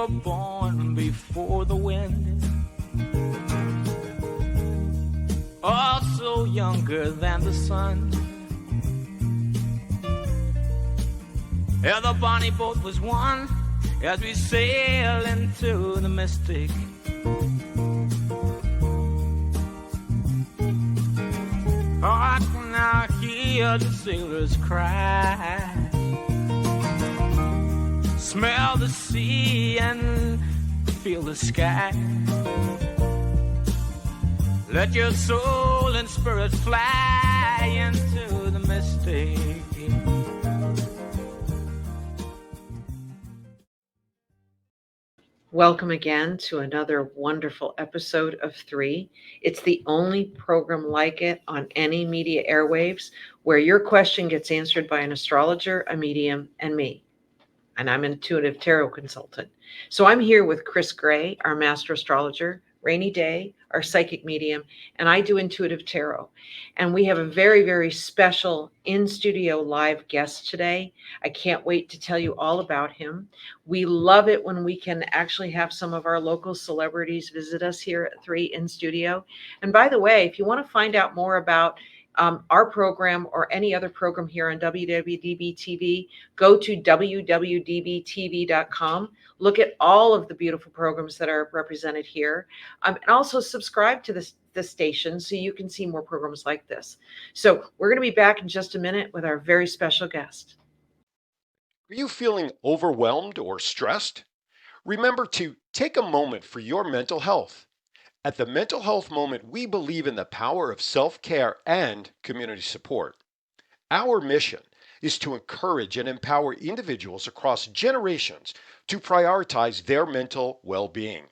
were born before the wind, also younger than the sun. Yeah, the bonnie boat was one as we sail into the mystic. I can now hear the sailors cry, smell the sea and feel the sky. Let your soul and spirit fly into the mystic. Welcome again to another wonderful episode of 3. It's the only program like it on any media airwaves where your question gets answered by an astrologer, a medium, and me. And I'm an intuitive tarot consultant. So I'm here with Chris Gray, our master astrologer, Rainy Day, our psychic medium, and I do intuitive tarot. And we have a very, very special in-studio live guest today. I can't wait to tell you all about him. We love it when we can actually have some of our local celebrities visit us here at 3 in studio. And by the way, if you want to find out more about our program or any other program here on WWDBTV, go to WWDBTV.com. Look at all of the beautiful programs that are represented here, and also subscribe to the station so you can see more programs like this. So we're going to be back in just a minute with our very special guest. Are you feeling overwhelmed or stressed? Remember to take a moment for your mental health. At the Mental Health Moment, we believe in the power of self-care and community support. Our mission is to encourage and empower individuals across generations to prioritize their mental well-being.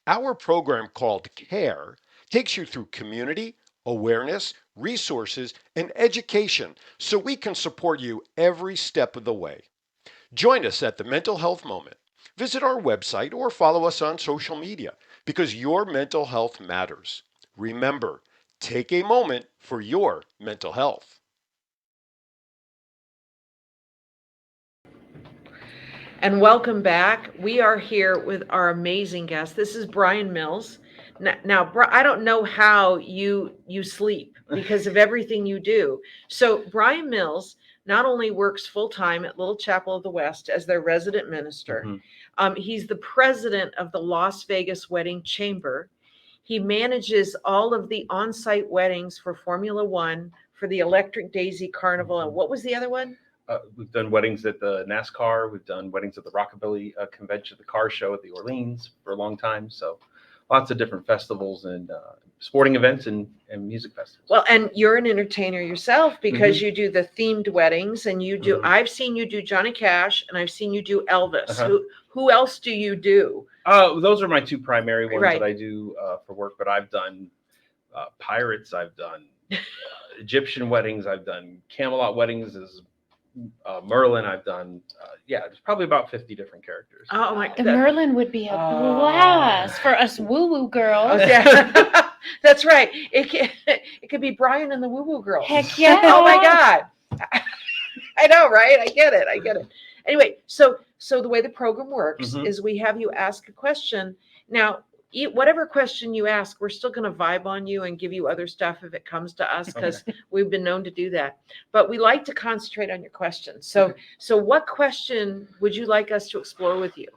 Our program called CARE takes you through community, awareness, resources, and education so we can support you every step of the way. Join us at the Mental Health Moment. Visit our website or follow us on social media because your mental health matters. Remember, take a moment for your mental health. And welcome back. We are here with our amazing guest. This is Brian Mills. Now, I don't know how you sleep because of everything you do. So Brian Mills not only works full-time at Little Chapel of the West as their resident minister, he's the president of the Las Vegas Wedding Chamber. He manages all of the on-site weddings for Formula One, for the Electric Daisy Carnival, and what was the other one? We've done weddings at the NASCAR. We've done weddings at the Rockabilly Convention, the car show at the Orleans for a long time. So lots of different festivals and sporting events and music festivals. Well, and you're an entertainer yourself because you do the themed weddings and you do, I've seen you do Johnny Cash and I've seen you do Elvis. Who else do you do? Those are my two primary ones that I do for work, but I've done pirates. I've done Egyptian weddings. I've done Camelot weddings as Merlin. I've done, there's probably about 50 different characters. Oh my! The Merlin would be a blast for us woo-woo girls. Yeah. That's right. It could be Brian and the woo-woo girls. Heck yeah! Oh my God! I know, right? I get it. Anyway, so the way the program works is we have you ask a question. Now, whatever question you ask, we're still going to vibe on you and give you other stuff if it comes to us because we've been known to do that. But we like to concentrate on your questions. So what question would you like us to explore with you?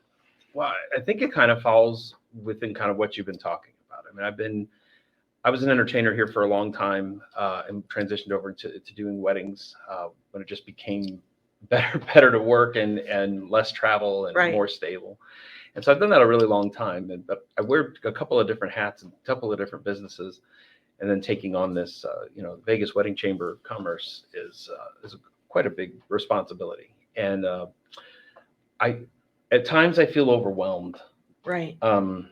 Well, I think it kind of falls within kind of what you've been talking about. I mean, I was an entertainer here for a long time and transitioned over to doing weddings when it just became better to work and less travel and more stable. And so I've done that a really long time, but I wear a couple of different hats and a couple of different businesses, and then taking on this, Vegas Wedding Chamber Commerce is quite a big responsibility. And at times I feel overwhelmed. Right. And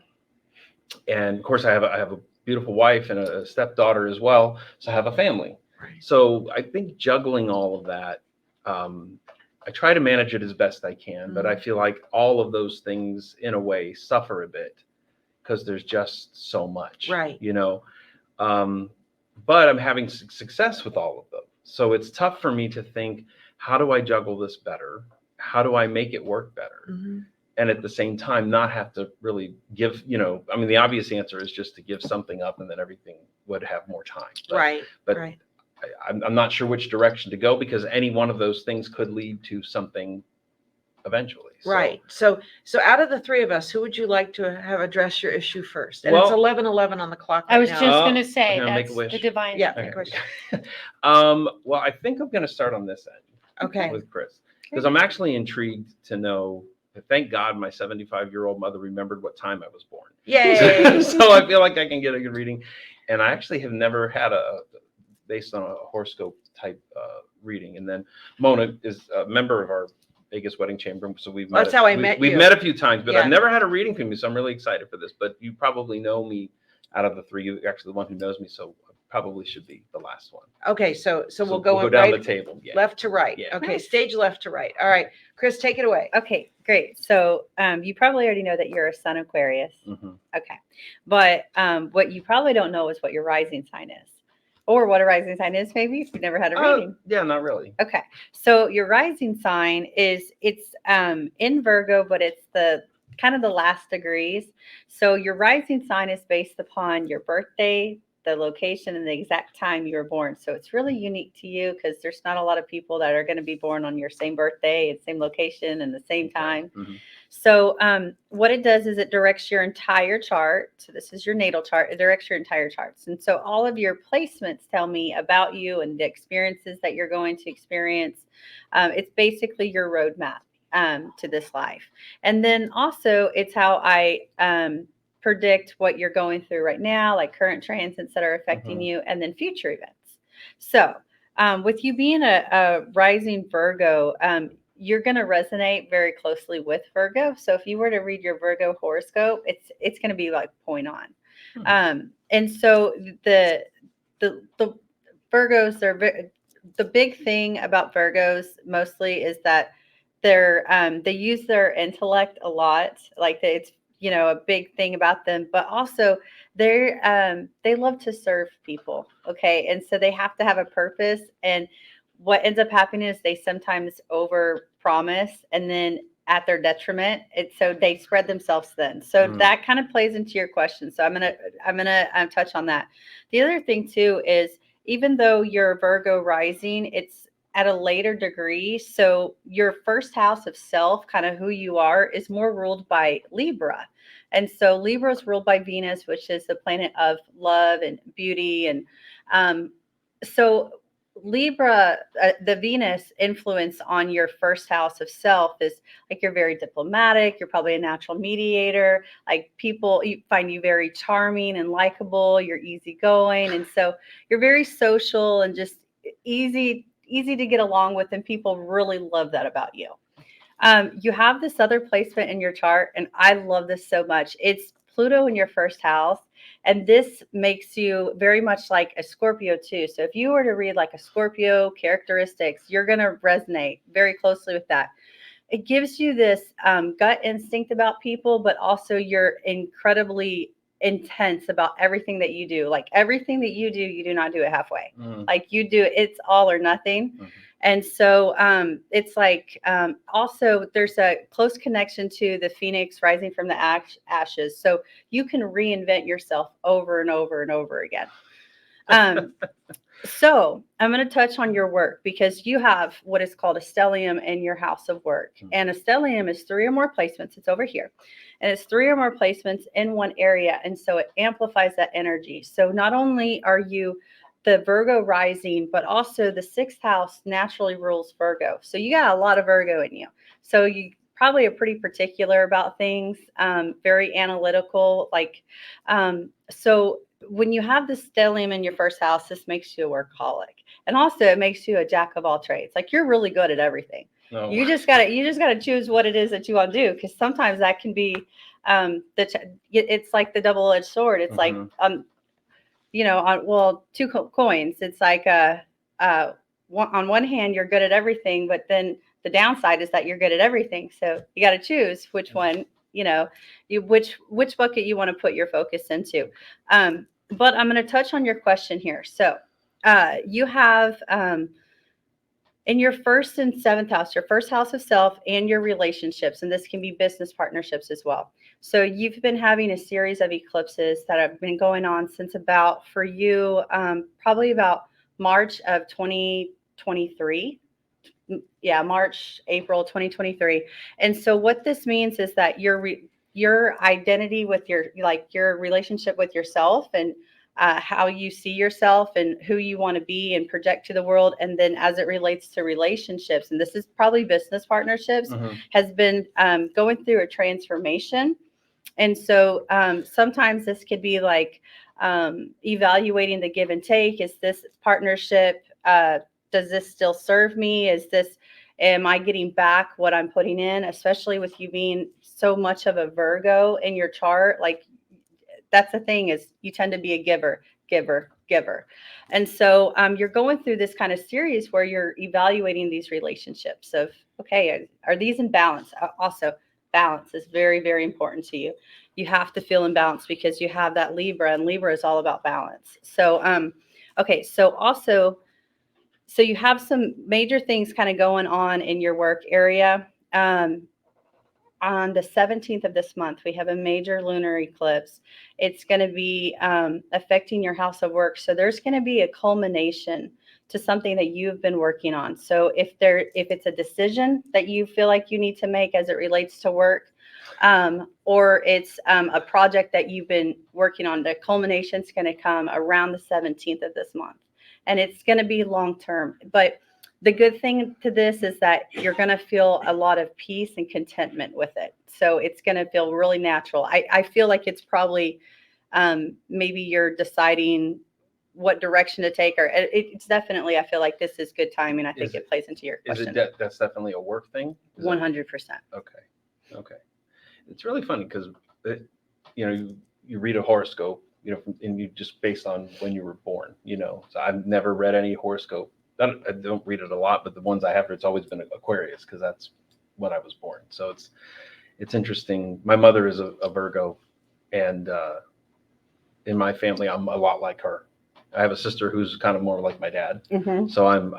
of course I have a beautiful wife and a stepdaughter as well, so I have a family. Right. So I think juggling all of that. I try to manage it as best I can, but I feel like all of those things in a way suffer a bit because there's just so much, right? But I'm having success with all of them. So it's tough for me to think, how do I juggle this better? How do I make it work better? and at the same time not have to really give, I mean, the obvious answer is just to give something up and then everything would have more time. But right. I'm not sure which direction to go, because any one of those things could lead to something eventually. Right. So out of the three of us, who would you like to have address your issue first? And it's Well, 11:11 on the clock I right was now. just Oh, going to say I'm gonna make that's a wish. the divine. Yeah. Okay. Question. Well, I think I'm going to start on this end Okay. with Chris, because I'm actually intrigued to know. Thank God my 75-year-old mother remembered what time I was born. Yay. So I feel like I can get a good reading. And I actually have never had based on a horoscope type reading. And then Mona is a member of our Vegas wedding chamber, so we've met. That's how I met you. We've met a few times, but Yeah. I've never had a reading from you, so I'm really excited for this. But you probably know me out of the three. You're actually the one who knows me, so I probably should be the last one. Okay. So we'll go down right, the table. Yeah. left to right. Yeah. Okay. Nice. Stage left to right. All right. Chris, take it away. Okay, great. So you probably already know that you're a Sun Aquarius. Mhm. Okay. But what you probably don't know is what your rising sign is, or what a rising sign is, maybe, if you've never had a reading. Yeah, not really. Okay. So your rising sign it's in Virgo, but it's the kind of the last degrees. So your rising sign is based upon your birthday, the location, and the exact time you were born. So it's really unique to you, because there's not a lot of people that are going to be born on your same birthday and same location and the same time. Mhm. So what it does is it directs your entire chart. So this is your natal chart. It directs your entire charts. And so all of your placements tell me about you and the experiences that you're going to experience. It's basically your roadmap to this life. And then also it's how I predict what you're going through right now, like current transits that are affecting you, and then future events. So with you being a rising Virgo, you're going to resonate very closely with Virgo. So if you were to read your Virgo horoscope, it's going to be like point on. And so the Virgos are the big thing about Virgos mostly is that they use their intellect a lot. Like it's a big thing about them, but also they love to serve people. Okay, and so they have to have a purpose, and what ends up happening is they sometimes over promise and then at their detriment. So they spread themselves thin. So that kind of plays into your question. So I'm gonna touch on that. The other thing too is, even though you're Virgo rising, it's at a later degree. So your first house of self, kind of who you are, is more ruled by Libra. And so Libra is ruled by Venus, which is the planet of love and beauty. And so Libra, the Venus influence on your first house of self is like, you're very diplomatic. You're probably a natural mediator. Like people find you very charming and likable. You're easygoing. And so you're very social and just easy to get along with. And people really love that about you. You have this other placement in your chart, and I love this so much. It's Pluto in your first house. And this makes you very much like a Scorpio too. So if you were to read like a Scorpio characteristics, you're going to resonate very closely with that. It gives you this gut instinct about people, but also you're incredibly intense about everything that you do. Like everything that you do not do it halfway. Like you do it's all or nothing. And so it's like also there's a close connection to the phoenix rising from the ashes. So you can reinvent yourself over and over and over again. So I'm going to touch on your work, because you have what is called a stellium in your house of work. And a stellium is 3 or more placements. It's over here. And it's 3 or more placements in one area. And so it amplifies that energy. So not only are you the Virgo rising, but also the 6th house naturally rules Virgo. So you got a lot of Virgo in you. So you probably are pretty particular about things, very analytical. So when you have the stellium in your first house, this makes you a workaholic. And also it makes you a jack of all trades. Like you're really good at everything. No. Oh. You just gotta choose what it is that you want to do. Because sometimes that can be, it's like the double-edged sword. It's like, two coins. It's like on one hand, you're good at everything, but then the downside is that you're good at everything. So you got to choose which one, which bucket you want to put your focus into. But I'm going to touch on your question here. So you have in your first and seventh house, your first house of self and your relationships, and this can be business partnerships as well. So you've been having a series of eclipses that have been going on since about, for you, probably about March of 2023. Yeah, March, April 2023. And so what this means is that your identity with your relationship with yourself and how you see yourself and who you want to be and project to the world. And then as it relates to relationships, and this is probably business partnerships, has been going through a transformation. And so sometimes this could be like evaluating the give and take. Is this partnership, does this still serve me? Am I getting back what I'm putting in? Especially with you being so much of a Virgo in your chart, like that's the thing, is you tend to be a giver. And so you're going through this kind of series where you're evaluating these relationships of, okay, are these in balance? Also, balance is very, very important to you. You have to feel in balance because you have that Libra, and Libra is all about balance. So, okay. So you have some major things kind of going on in your work area. On the 17th of this month, we have a major lunar eclipse. It's going to be affecting your house of work. So there's going to be a culmination to something that you've been working on. So if it's a decision that you feel like you need to make as it relates to work, or it's a project that you've been working on, the culmination is going to come around the 17th of this month. And it's going to be long term. But the good thing to this is that you're going to feel a lot of peace and contentment with it. So it's going to feel really natural. I feel like it's probably maybe you're deciding what direction to take, or it's definitely, I feel like this is good timing. I think it plays into your question. That's definitely a work thing? 100%. Okay. It's really funny because, you read a horoscope, and you just based on when you were born, so I've never read any horoscope. I don't read it a lot, but the ones I have, it's always been Aquarius because that's when I was born. So it's interesting. My mother is a Virgo, and in my family, I'm a lot like her. I have a sister who's kind of more like my dad. Mm-hmm. So I'm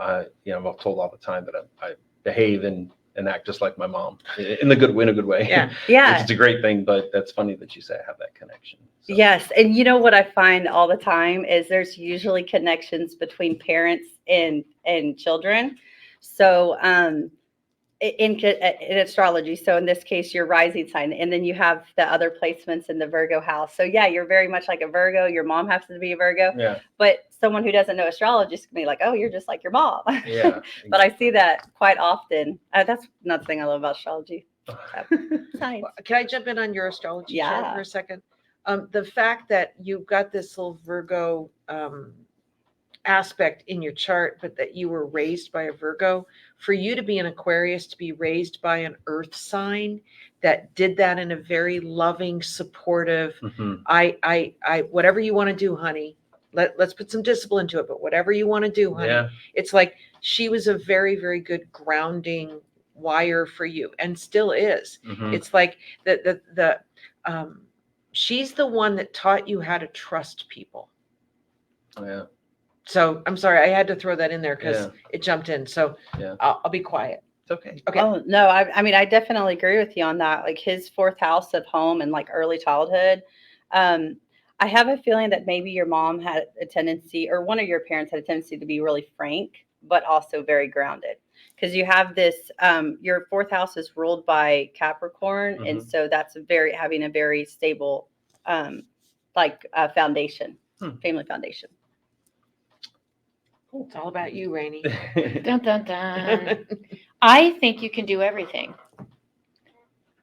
told all the time that I behave and act just like my mom in a good way. Yeah. It's a great thing, but that's funny that you say I have that connection. So. Yes. And you know what I find all the time is there's usually connections between parents and children. So in astrology, so in this case, your rising sign, and then you have the other placements in the Virgo house. So yeah, you're very much like a Virgo. Your mom happens to be a Virgo. Yeah. But someone who doesn't know astrology is going to be like, oh, you're just like your mom. Yeah. Exactly. But I see that quite often. That's another thing I love about astrology. Can I jump in on your astrology chart Yeah. for a second? The fact that you've got this little Virgo aspect in your chart, but that you were raised by a Virgo, for you to be an Aquarius, to be raised by an earth sign that did that in a very loving, supportive, I whatever you want to do, honey, let's put some discipline to it, but whatever you want to do, honey. It's like she was a very, very good grounding wire for you, and still is. It's like she's the one that taught you how to trust people. Yeah. So I'm sorry, I had to throw that in there because it jumped in. So I'll be quiet. It's okay. Okay. Oh no, I mean I definitely agree with you on that. Like his fourth house of home and like early childhood. I have a feeling that maybe your mom had a tendency, or one of your parents had a tendency to be really frank, but also very grounded. Because you have this, your fourth house is ruled by Capricorn, and so that's having a very stable, foundation, family foundation. It's all about you, Rainey. Dun, dun, dun. I think you can do everything.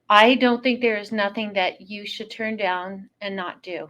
I don't think there is nothing that you should turn down and not do.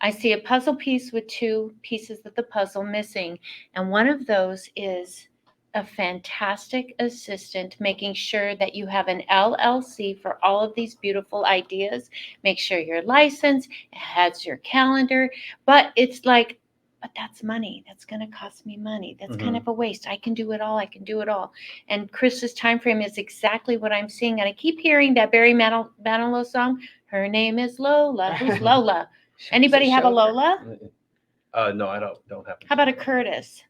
I see a puzzle piece with two pieces of the puzzle missing, and one of those is a fantastic assistant making sure that you have an LLC for all of these beautiful ideas. Make sure you're licensed, it has your calendar, but it's like, but that's money. That's going to cost me money. That's kind of a waste. I can do it all. And Chris's time frame is exactly what I'm seeing. And I keep hearing that Barry Manilow song. Her name is Lola. Who's Lola? Anybody have a Lola? No, I don't have. How about a Curtis?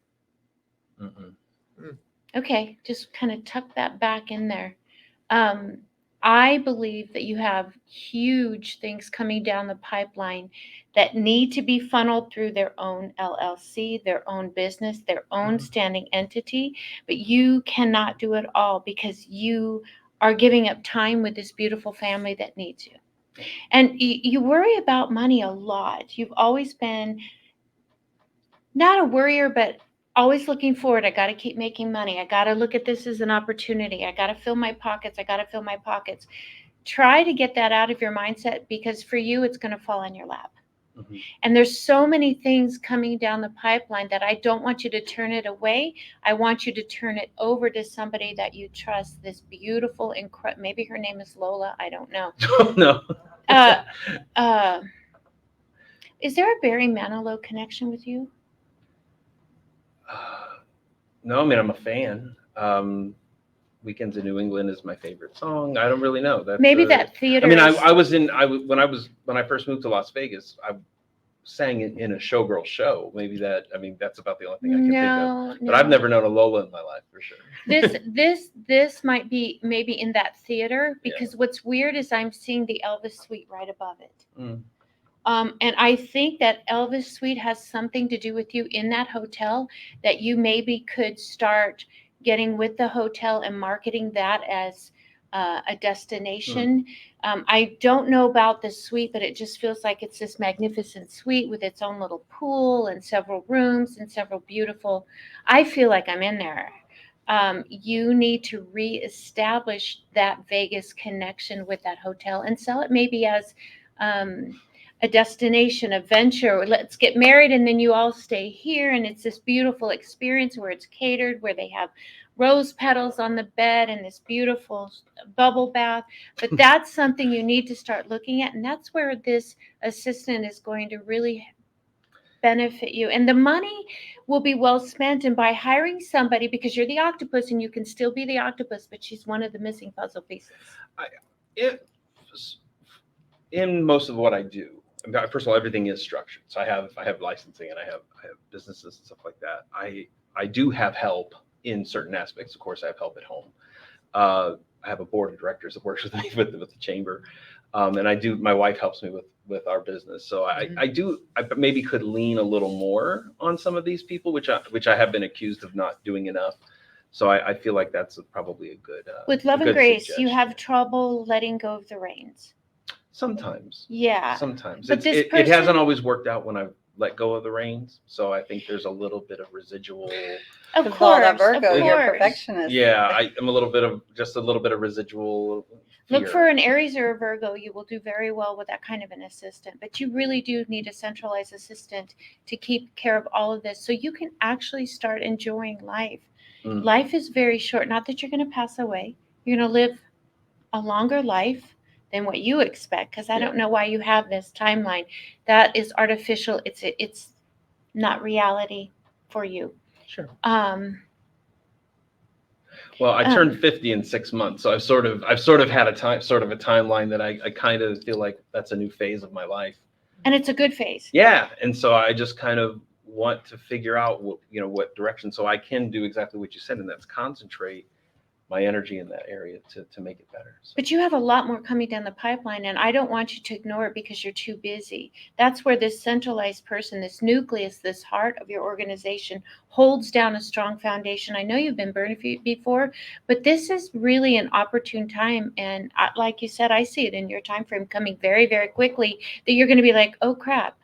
Okay, just kind of tuck that back in there. I believe that you have huge things coming down the pipeline that need to be funneled through their own LLC, their own business, their own standing entity, but you cannot do it all because you are giving up time with this beautiful family that needs you. And you worry about money a lot. You've always been not a worrier, but always looking forward. I got to keep making money. I got to look at this as an opportunity. I got to fill my pockets. I got to fill my pockets. Try to get that out of your mindset because for you, it's going to fall in your lap. Mm-hmm. And there's so many things coming down the pipeline that I don't want you to turn it away. I want you to turn it over to somebody that you trust. This beautiful, maybe her name is Lola. I don't know. No. Is there a Barry Manilow connection with you? No, I mean, I'm a fan. Weekends in New England is my favorite song. I don't really know. That's, maybe that theater. I mean, when I first moved to Las Vegas, I sang in a showgirl show. Maybe that's about the only thing I can think of. But I've never known a Lola in my life for sure. This might be maybe in that theater because what's weird is I'm seeing the Elvis suite right above it. Mm. And I think that Elvis suite has something to do with you in that hotel that you maybe could start getting with the hotel and marketing that as a destination. I don't know about the suite, but it just feels like it's this magnificent suite with its own little pool and several rooms and several beautiful. I feel like I'm in there. You need to reestablish that Vegas connection with that hotel and sell it maybe as a destination, a venture. Let's get married and then you all stay here. And it's this beautiful experience where it's catered, where they have rose petals on the bed and this beautiful bubble bath. But that's something you need to start looking at. And that's where this assistant is going to really benefit you. And the money will be well spent. And by hiring somebody, because you're the octopus and you can still be the octopus, but she's one of the missing puzzle pieces. In most of what I do, first of all, everything is structured. So I have licensing and I have businesses and stuff like that. I do have help in certain aspects. Of course, I have help at home. I have a board of directors that works with me with the chamber, and my wife helps me with our business. So I maybe could lean a little more on some of these people, which I have been accused of not doing enough. So I feel like that's probably a good. With Love and Grace, suggestion. you have trouble letting go of the reins. Sometimes. Yeah. Sometimes. But it hasn't always worked out when I've let go of the reins. So I think there's a little bit of residual. Of With course. all that Virgo, of you're a course. perfectionist. Yeah, I'm a little bit of residual. Look fear. for an Aries or a Virgo. You will do very well with that kind of an assistant. But you really do need a centralized assistant to keep care of all of this so you can actually start enjoying life. Mm. Life is very short. Not that you're going to pass away. You're going to live a longer life than what you expect, because I don't know why you have this timeline. That is artificial. It's not reality for you. Sure. Well, I turned 50 in 6 months, so I've sort of had a timeline that I kind of feel like that's a new phase of my life. And it's a good phase. Yeah, and so I just kind of want to figure out what direction, so I can do exactly what you said, and that's concentrate my energy in that area to make it better. So. But you have a lot more coming down the pipeline, and I don't want you to ignore it because you're too busy. That's where this centralized person, this nucleus, this heart of your organization holds down a strong foundation. I know you've been burned before, but this is really an opportune time. And like you said, I see it in your time frame coming very, very quickly that you're going to be like, oh, crap,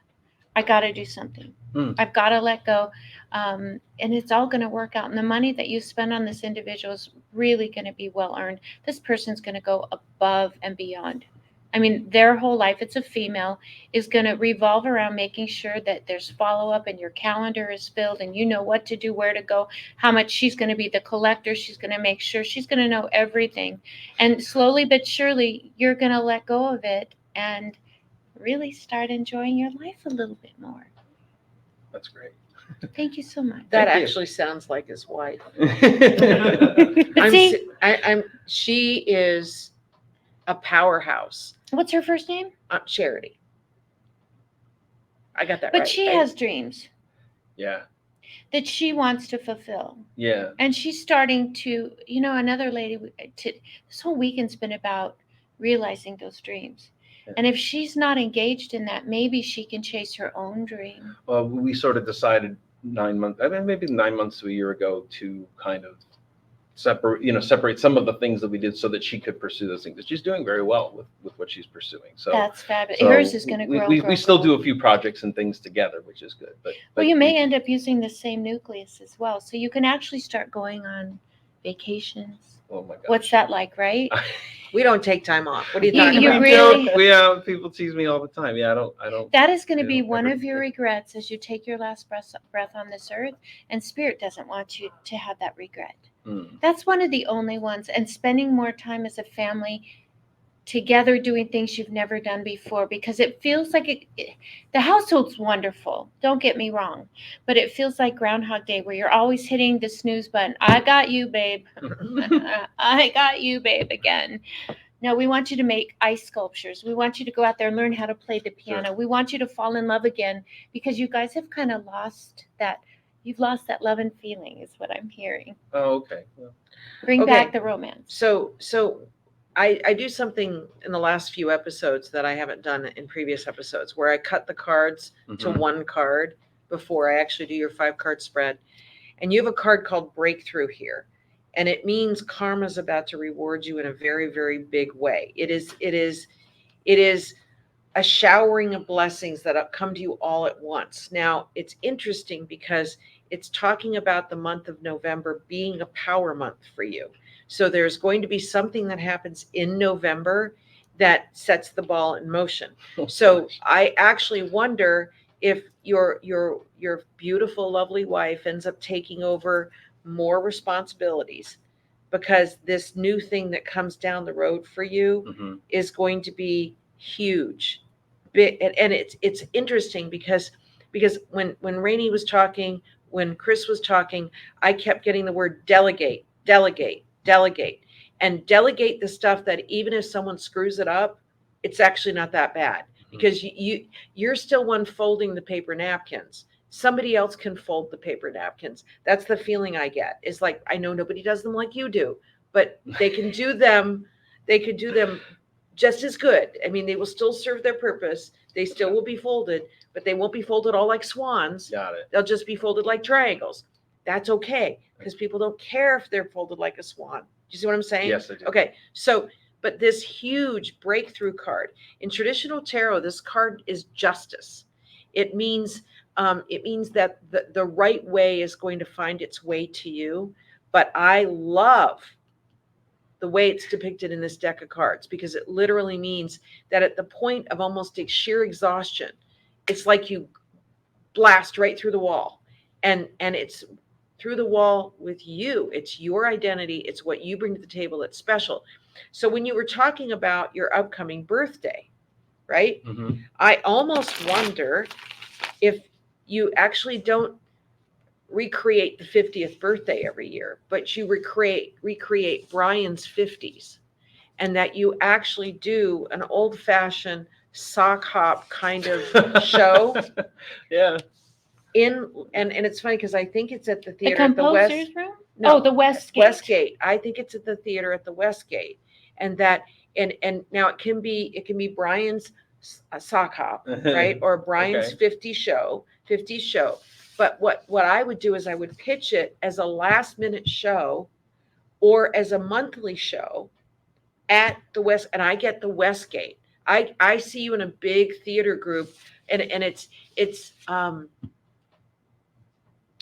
I got to do something. I've got to let go. And it's all going to work out. And the money that you spend on this individual is really going to be well earned. This person's going to go above and beyond. I mean, their whole life, it's a female, is going to revolve around making sure that there's follow-up and your calendar is filled and you know what to do, where to go, how much. She's going to be the collector. She's going to make sure, she's going to know everything. And slowly but surely, you're going to let go of it and really start enjoying your life a little bit more. That's great. Thank you so much. That Thank you. actually sounds like his wife. But see, She is a powerhouse. what's her first name? Charity. I got that But right. she right? has dreams. Yeah. that she wants to fulfill. Yeah. And she's starting to, another lady, this whole weekend's been about realizing those dreams. Yeah. And if she's not engaged in that, maybe she can chase her own dream. Well, we sort of decided maybe 9 months to a year ago to kind of separate some of the things that we did so that she could pursue those things. She's doing very well with what she's pursuing. So That's fabulous. so Hers is going to grow. We still do a few projects and things together, which is good. But you may end up using the same nucleus as well. So you can actually start going on vacations. Oh my gosh. What's that like, right? We don't take time off. What are you You- talking you about? really- People tease me all the time. Yeah, I don't. That is going to I be don't one ever of your think- regrets as you take your last breath on this earth. And Spirit doesn't want you to have that regret. Mm. That's one of the only ones. And spending more time as a family together doing things you've never done before, because it feels like the household's wonderful. Don't get me wrong. But it feels like Groundhog Day where you're always hitting the snooze button. I got you, babe. I got you, babe, again. No, we want you to make ice sculptures. We want you to go out there and learn how to play the piano. Sure. We want you to fall in love again because you guys have kind of lost that. You've lost that love and feeling is what I'm hearing. Oh, okay. Well, Bring Okay. back the romance. So I do something in the last few episodes that I haven't done in previous episodes, where I cut the cards to mhm. one card before I actually do your 5-card spread. And you have a card called Breakthrough here. And it means karma's about to reward you in a very, very big way. It is a showering of blessings that come to you all at once. Now, it's interesting because it's talking about the month of November being a power month for you. So there's going to be something that happens in November that sets the ball in motion. So I actually wonder if your beautiful, lovely wife ends up taking over more responsibilities, because this new thing that comes down the road for you Mhm. is going to be huge. And it's interesting because when Rainey was talking, when Chris was talking, I kept getting the word delegate, and delegate the stuff that even if someone screws it up, it's actually not that bad, because you're still one folding the paper napkins. Somebody else can fold the paper napkins. That's the feeling I get. Is like, I know nobody does them like you do, but they can do them. They could do them just as good. I mean, they will still serve their purpose. They still will be folded, but they won't be folded all like swans. Got it. They'll just be folded like triangles. That's okay, because people don't care if they're folded like a swan. Do you see what I'm saying? Yes, I do. Okay, so, but this huge breakthrough card in traditional tarot, this card is justice. It means that the right way is going to find its way to you. But I love the way it's depicted in this deck of cards, because it literally means that at the point of almost sheer exhaustion, it's like you blast right through the wall, and it's through the wall with you. It's your identity. It's what you bring to the table that's special. So when you were talking about your upcoming birthday, right? Mhm. I almost wonder if you actually don't recreate the 50th birthday every year, but you recreate Brian's 50s, and that you actually do an old-fashioned sock hop kind of show. Yeah. And it's funny because I think it's at the The theater at the West. composer's room? No, Oh, the Westgate. Westgate. I think it's at the theater at the Westgate, and now it can be Brian's sock hop, right, or Brian's Okay. 50s show. But what I would do is I would pitch it as a last minute show, or as a monthly show at the West, and I get the Westgate. I see you in a big theater group, and it's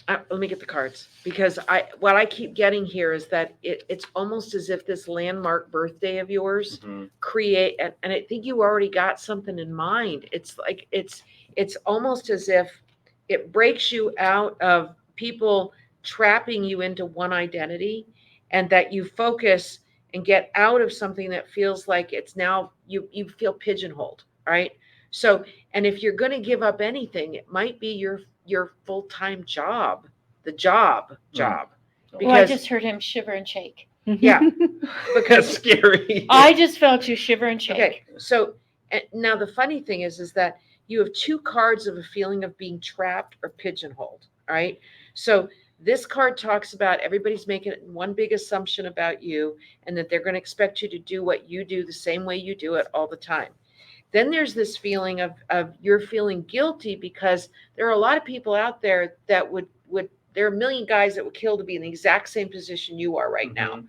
let me get the cards, because what I keep getting here is that it's almost as if this landmark birthday of yours Mhm. create, and I think you already got something in mind. It's like it's almost as if it breaks you out of people trapping you into one identity, and that you focus and get out of something that feels like it's now you feel pigeonholed, right? So, and if you're going to give up anything, it might be your full-time job, the job. Well, I Because just heard him shiver and shake. yeah, That's because scary. I just felt you shiver and shake. okay, so now the funny thing is that you have two cards of a feeling of being trapped or pigeonholed, right? So this card talks about everybody's making one big assumption about you and that they're going to expect you to do what you do the same way you do it all the time. Then there's this feeling of you're feeling guilty because there are a lot of people out there that would there are a million guys that would kill to be in the exact same position you are right now.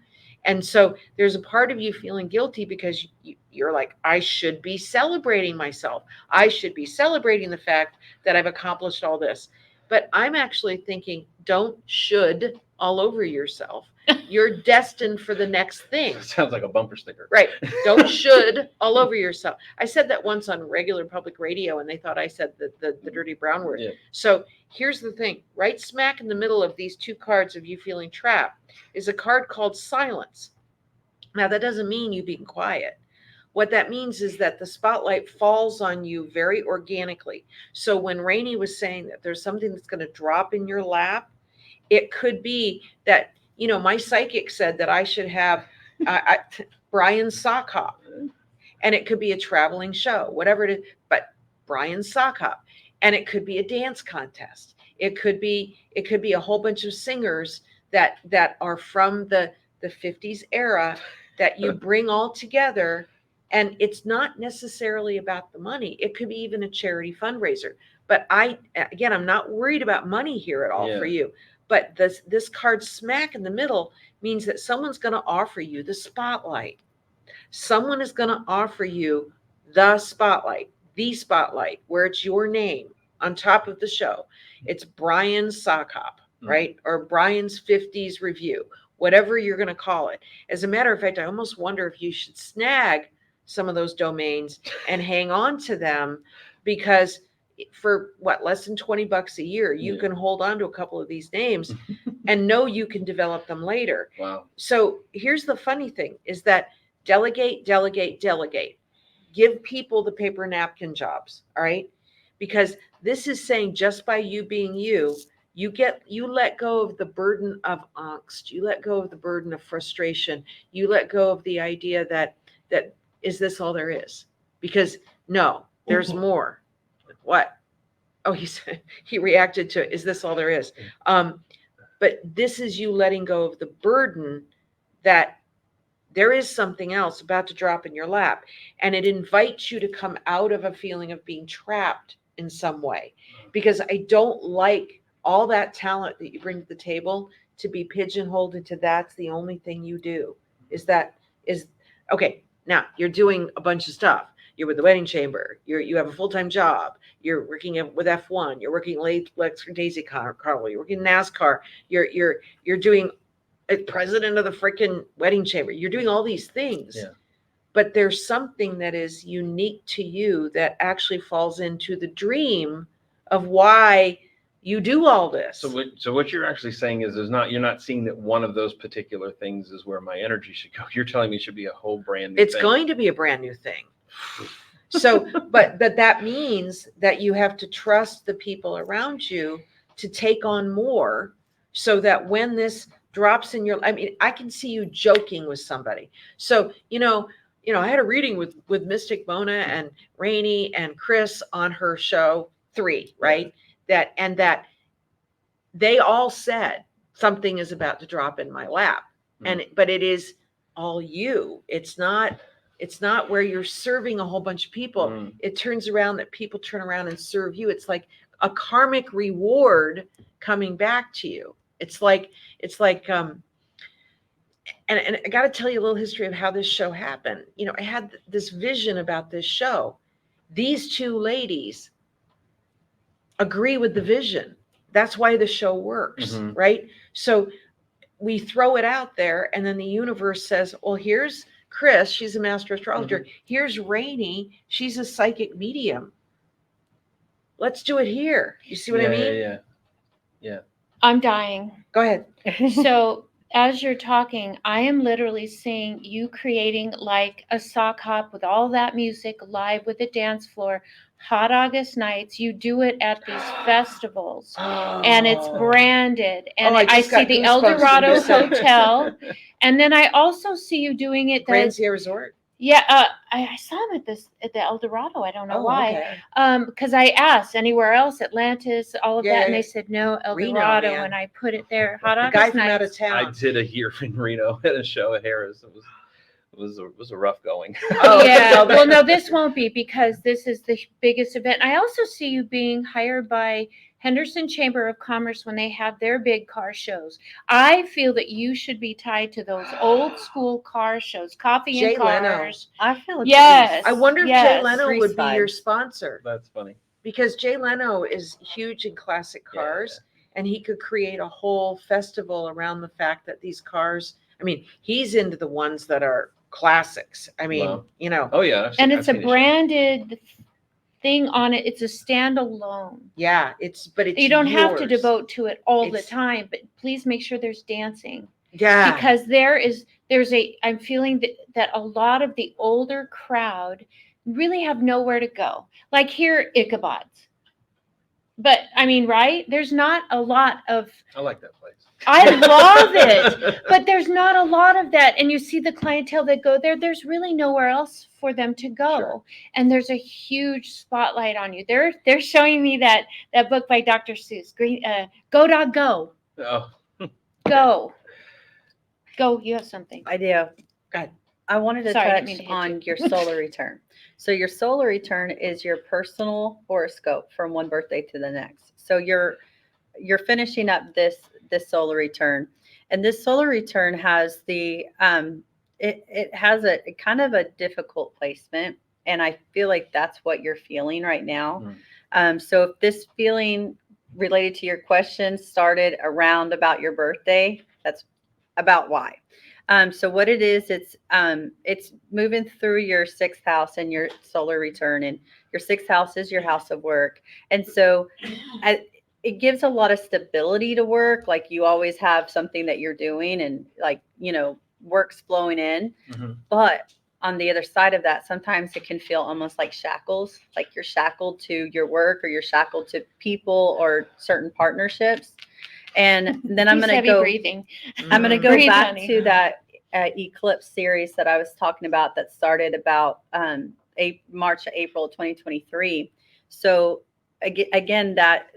And so there's a part of you feeling guilty because you're like, I should be celebrating myself. I should be celebrating the fact that I've accomplished all this. But I'm actually thinking, don't should all over yourself. You're destined for the next thing. Sounds like a bumper sticker. Right. Don't should all over yourself. I said that once on regular public radio and they thought I said the dirty brown word. Yeah. So here's the thing. Right smack in the middle of these two cards of you feeling trapped is a card called silence. Now that doesn't mean you being quiet. What that means is that the spotlight falls on you very organically. So when Rainey was saying that there's something that's going to drop in your lap, it could be that, you know, my psychic said that I should have Brian's sock hop, and it could be a traveling show, whatever it is, but Brian's sock hop, and it could be a dance contest. It could be a whole bunch of singers that are from the 50s era that you bring all together. And it's not necessarily about the money. It could be even a charity fundraiser. But I'm not worried about money here at all for you. But this card smack in the middle means that someone's going to offer you the spotlight. Someone is going to offer you the spotlight, where it's your name on top of the show. It's Brian's sock hop, right? Or Brian's 50s review, whatever you're going to call it. As a matter of fact, I almost wonder if you should snag some of those domains and hang on to them, because for less than $20 a year, you can hold on to a couple of these names and know you can develop them later. Wow. So here's the funny thing is that delegate. Give people the paper napkin jobs. All right. Because this is saying just by you being you let go of the burden of angst. You let go of the burden of frustration. You let go of the idea that is this all there is? Because no, there's more. What? Oh, he reacted to, is this all there is? But this is you letting go of the burden that there is something else about to drop in your lap. And it invites you to come out of a feeling of being trapped in some way. Because I don't like all that talent that you bring to the table to be pigeonholed into that's the only thing you do. Okay, now you're doing a bunch of stuff. You're with the wedding chamber. You have a full-time job. You're working with F1. You're working late for Daisy Carnival. You're working NASCAR. You're doing president of the freaking wedding chamber. You're doing all these things. Yeah. But there's something that is unique to you that actually falls into the dream of why you do all this. So what you're actually saying is you're not seeing that one of those particular things is where my energy should go. You're telling me it should be a whole brand new It's thing. going to be a brand new thing. So, but that means that you have to trust the people around you to take on more, so that when this drops in I can see you joking with somebody. So, I had a reading with Mystic Mona and Rainey and Chris on her show 3, right? That they all said something is about to drop in my lap. But it is all you. It's not where you're serving a whole bunch of people. It turns around that people turn around and serve you. It's like a karmic reward coming back to you. It's like and I got to tell you a little history of how this show happened. I had this vision about this show. These two ladies agree with the vision. That's why the show works, right? So we throw it out there, and then the universe says, well, here's Chris, she's a master astrologer. Here's Rainey, she's a psychic medium. Let's do it here. You see what I mean? Yeah. I'm dying. Go ahead. So as you're talking, I am literally seeing you creating like a sock hop with all that music live with a dance floor. Hot August nights, you do it at these festivals, and it's branded. And I see the El Dorado Hotel, and then I also see you doing it. Grand Sierra Resort. Yeah, I saw him at the El Dorado. I don't know Oh, why. okay. Because I asked anywhere else, Atlantis, all of Yeah, that, and yeah. they said no, El Reno, Dorado, man. and I put it there. Hot The guy August from out nights. of town. I did a year in Reno at a show at Harris. It was a rough going. Oh, okay, Yeah. well, Well, no, this won't be because this is the biggest event. I also see you being hired by Henderson Chamber of Commerce when they have their big car shows. I feel that you should be tied to those old school car shows, coffee Jay and Leno. cars. I feel like Yes. I wonder if Jay Yes. Leno Grease would be your vibes. sponsor, That's funny. because Jay Leno is huge in classic cars, and he could create a whole festival around the fact that these cars, I mean, he's into the ones that are classics. I mean, Wow. you know, Oh yeah, And it's I've a seen his show. branded thing on it. It's a standalone. yeah, but it's You don't have to yours. devote to it all the It's- time, but please make sure there's dancing. Yeah. Because I'm feeling that a lot of the older crowd really have nowhere to go. Like here, Ichabod's. But I mean, right? There's not a lot of, I like that place. I love it, but there's not a lot of that. And you see the clientele that go there, there's really nowhere else for them to go. Sure. And there's a huge spotlight on you. They're showing me that book by Dr. Seuss, Go Dog Go. Oh, Go, you have something. I do. Go ahead. I wanted to Sorry, I touch didn't mean to hit on you. your solar return. So your solar return is your personal horoscope from one birthday to the next. So you're finishing up this solar return, and this solar return has the it has a kind of a difficult placement, and I feel like that's what you're feeling right now. So if this feeling related to your question started around about your birthday, that's about why. So what it is, it's moving through your sixth house and your solar return, and your sixth house is your house of work. And so it gives a lot of stability to work. Like you always have something that you're doing, and like, work's flowing in. Mm-hmm. But on the other side of that, sometimes it can feel almost like shackles, like you're shackled to your work, or you're shackled to people or certain partnerspaces. And then I'm He's going to heavy go. breathing. I'm going to go Breathe, back honey. to that eclipse series that I was talking about that started about March, April 2023. So again, that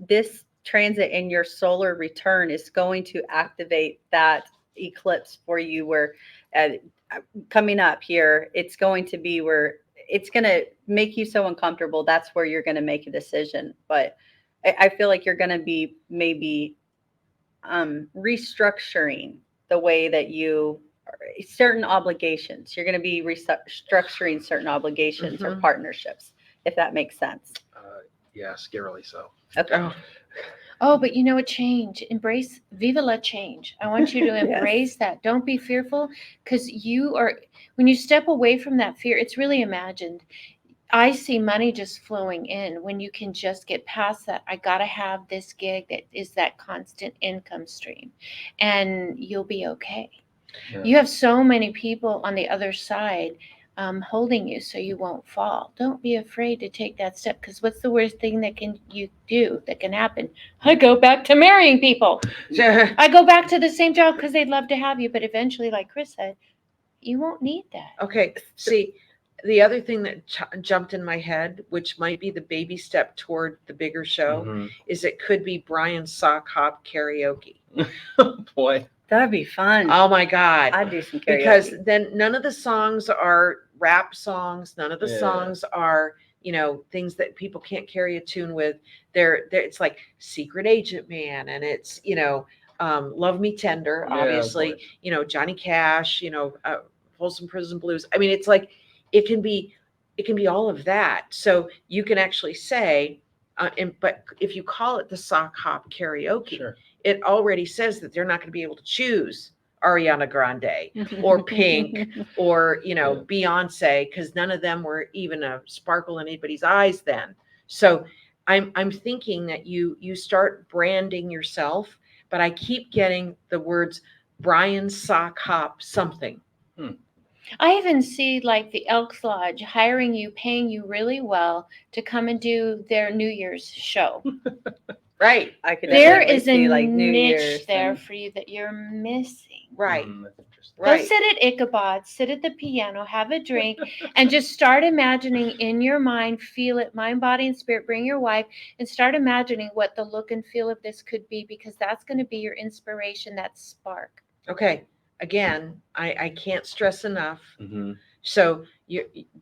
this transit in your solar return is going to activate that eclipse for you, where coming up here, it's going to be where it's going to make you so uncomfortable. That's where you're going to make a decision. But I feel like you're going to be maybe restructuring the way that certain obligations. You're going to be restructuring certain obligations or partnerships, if that makes sense. Yeah, scarily so. Okay. Oh, but a change. Embrace, viva la change. I want you to embrace that. Don't be fearful, because when you step away from that fear, it's really imagined. I see money just flowing in when you can just get past that. I got to have this gig that is that constant income stream, and you'll be okay. Yeah. You have so many people on the other side holding you so you won't fall. Don't be afraid to take that step, because what's the worst thing that can happen? I go back to marrying people. I go back to the same job because they'd love to have you, but eventually, like Chris said, you won't need that. Okay, see, the other thing that jumped in my head, which might be the baby step toward the bigger show, Mm-hmm. is it could be Brian's sock hop karaoke. Boy, That'd be fun. Oh my God. I'd do some karaoke. Because then none of the songs are rap songs. None of the Yeah. songs are, things that people can't carry a tune with. They're it's like Secret Agent Man, and it's, Love Me Tender, Yeah, obviously, boy. Johnny Cash, Folsom Prison Blues. I mean, it's like, it can be all of that. So you can actually say, but if you call it the sock hop karaoke, Sure. it already says that they're not going to be able to choose Ariana Grande or Pink or, Beyonce, because none of them were even a sparkle in anybody's eyes then. So I'm thinking that you start branding yourself, but I keep getting the words Brian sock hop something. I even see like the Elks Lodge hiring you, paying you really well to come and do their New Year's show. Right. I could There definitely is see, a like New niche Year's there and- for you that you're missing. Right. That's interesting. Right. Go sit at Ichabod, sit at the piano, have a drink, and just start imagining in your mind, feel it, mind, body, and spirit. Bring your wife and start imagining what the look and feel of this could be, because that's going to be your inspiration, that spark. Okay. Again, I can't stress enough. Mm-hmm. So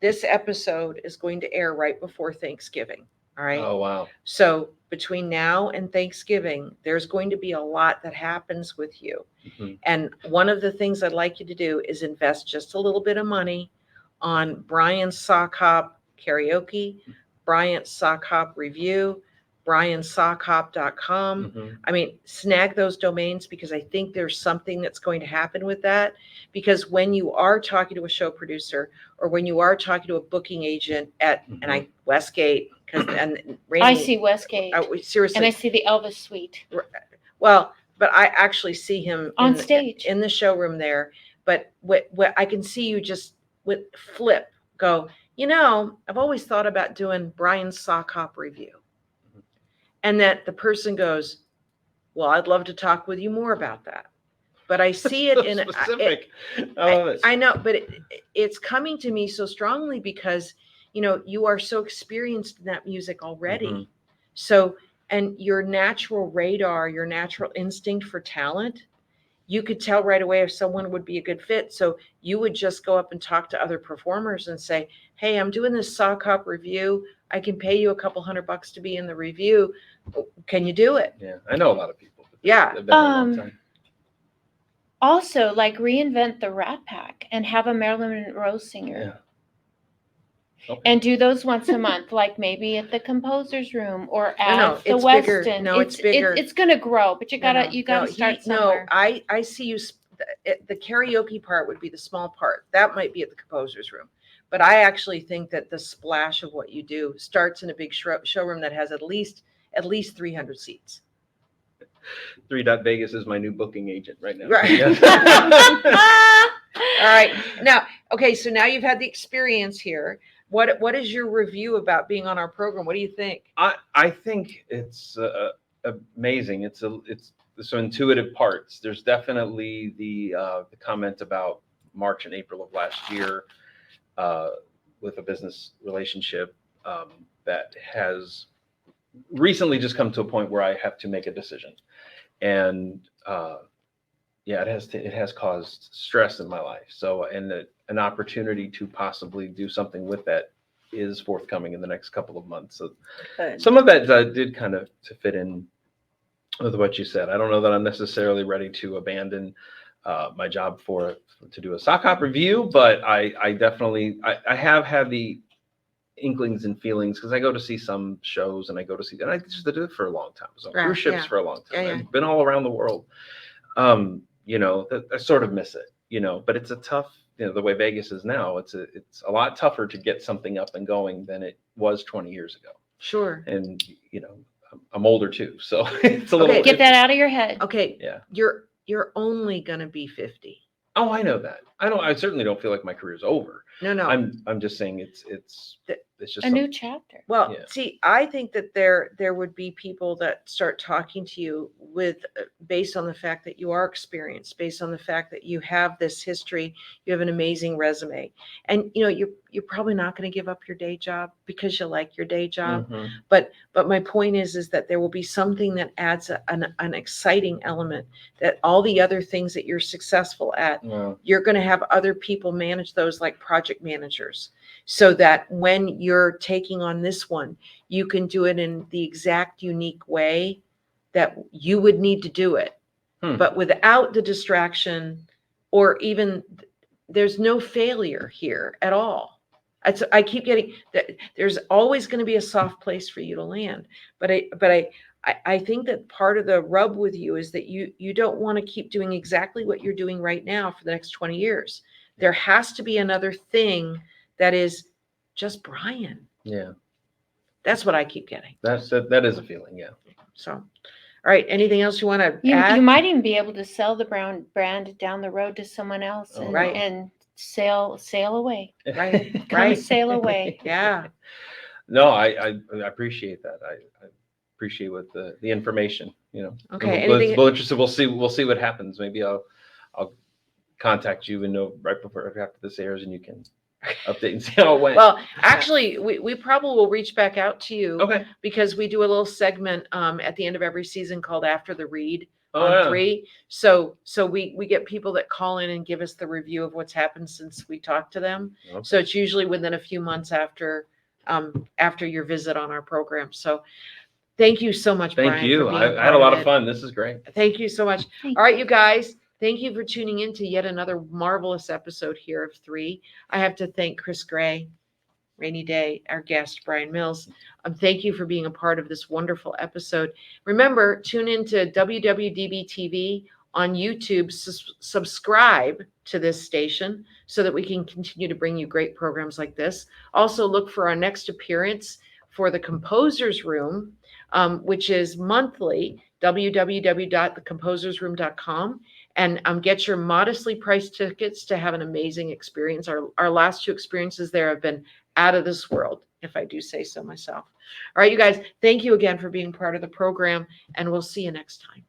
this episode is going to air right before Thanksgiving. All right. Oh, wow. So between now and Thanksgiving, there's going to be a lot that happens with you. Mm-hmm. And one of the things I'd like you to do is invest just a little bit of money on Brian's Sock Hop Karaoke, Brian's Sock Hop Review, briansockhop.com. Mm-hmm. I mean, snag those domains, because I think there's something that's going to happen with that. Because when you are talking to a show producer, or when you are talking to a booking agent at Westgate, because and Rainey, I see Westgate, seriously, and I see the Elvis Suite. Well, but I actually see him On stage. in the showroom there. But what I can see you just with flip go, I've always thought about doing Brian's Sock Hop Review. And that the person goes, well, I'd love to talk with you more about that. But I see it in specific. I love it. I know, but it's coming to me so strongly because, you are so experienced in that music already. Mm-hmm. So, and your natural radar, your natural instinct for talent, you could tell right away if someone would be a good fit. So you would just go up and talk to other performers and say, hey, I'm doing this Sock Hop Review. I can pay you a couple $100 to be in the review. Can you do it? Yeah, I know a lot of people. Yeah. They've been there a long time. Also, like, reinvent the Rat Pack and have a Marilyn Monroe singer. Yeah. Okay. And do those once a month, like maybe at the composer's room or at No, the it's bigger. Westin. No, it's bigger. It's going to grow, but you gotta start somewhere. I see you. The karaoke part would be the small part. That might be at the composer's room, but I actually think that the splash of what you do starts in a big showroom that has at least 300 seats. 3.Vegas is my new booking agent right now. Right. Yeah. All right. Now, okay. So now you've had the experience here. What is your review about being on our program? What do you think? I think it's amazing. It's so intuitive parts. There's definitely the comment about March and April of last year with a business relationship that has recently just come to a point where I have to make a decision, and it has caused stress in my life. So, and an opportunity to possibly do something with that is forthcoming in the next couple of months. So some of that did kind of to fit in with what you said. I don't know that I'm necessarily ready to abandon my job to do a Sock Hop Review, but I definitely have had the inklings and feelings, because I go to see some shows and I just did it for a long time. I was on cruise ships for a long time. Yeah. I've been all around the world. I sort of miss it, but it's a tough, the way Vegas is now, it's a lot tougher to get something up and going than it was 20 years ago. Sure. And, I'm older too. So it's a little, Get that out of your head. Okay. Yeah. You're only going to be 50. Oh, I know that. I certainly don't feel like my career's over. No. I'm just saying it's just a new chapter. Well, Yeah. see, I think that there would be people that start talking to you based on the fact that you are experienced, based on the fact that you have this history, you have an amazing resume, and you're probably not going to give up your day job because you like your day job. Mhm. But my point is that there will be something that adds an exciting element, that all the other things that you're successful at, Well, you're going to have other people manage those, like project managers, so that when you're taking on this one, you can do it in the exact unique way that you would need to do it, but without the distraction, or even there's no failure here at all. I keep getting that there's always going to be a soft place for you to land. But I think that part of the rub with you is that you don't want to keep doing exactly what you're doing right now for the next 20 years. There has to be another thing that is just Brian. yeah, That's what I keep getting. that is a feeling. Yeah. So, all right. Anything else you want to You add? might even be able to sell the brand down the road to someone else, Oh, and, right. and sail away. Right. Come Right. sail away. Yeah. No, I appreciate that. I appreciate what the information. Okay, We'll anything- interested. We'll see what happens. Maybe I'll contact you and know right before after this airs, and you can update and see how it went. Well, actually, we probably will reach back out to you Okay. because we do a little segment at the end of every season called After the Read Oh, on yeah. 3. So we get people that call in and give us the review of what's happened since we talked to them. Okay. So it's usually within a few months after your visit on our program. So thank you so much, Thank Brian. you. For being I had a lot of it. fun. This is great. Thank you so much. Thank All right, you guys. Thank you for tuning in to yet another marvelous episode here of 3. I have to thank Chris Gray, Rainy Day, our guest, Brian Mills. Thank you for being a part of this wonderful episode. Remember, tune in to WWDBTV on YouTube. Subscribe to this station so that we can continue to bring you great programs like this. Also, look for our next appearance for the Composer's Room, which is monthly, www.thecomposersroom.com. And get your modestly priced tickets to have an amazing experience. Our last 2 experiences there have been out of this world, if I do say so myself. All right, you guys, thank you again for being part of the program, and we'll see you next time.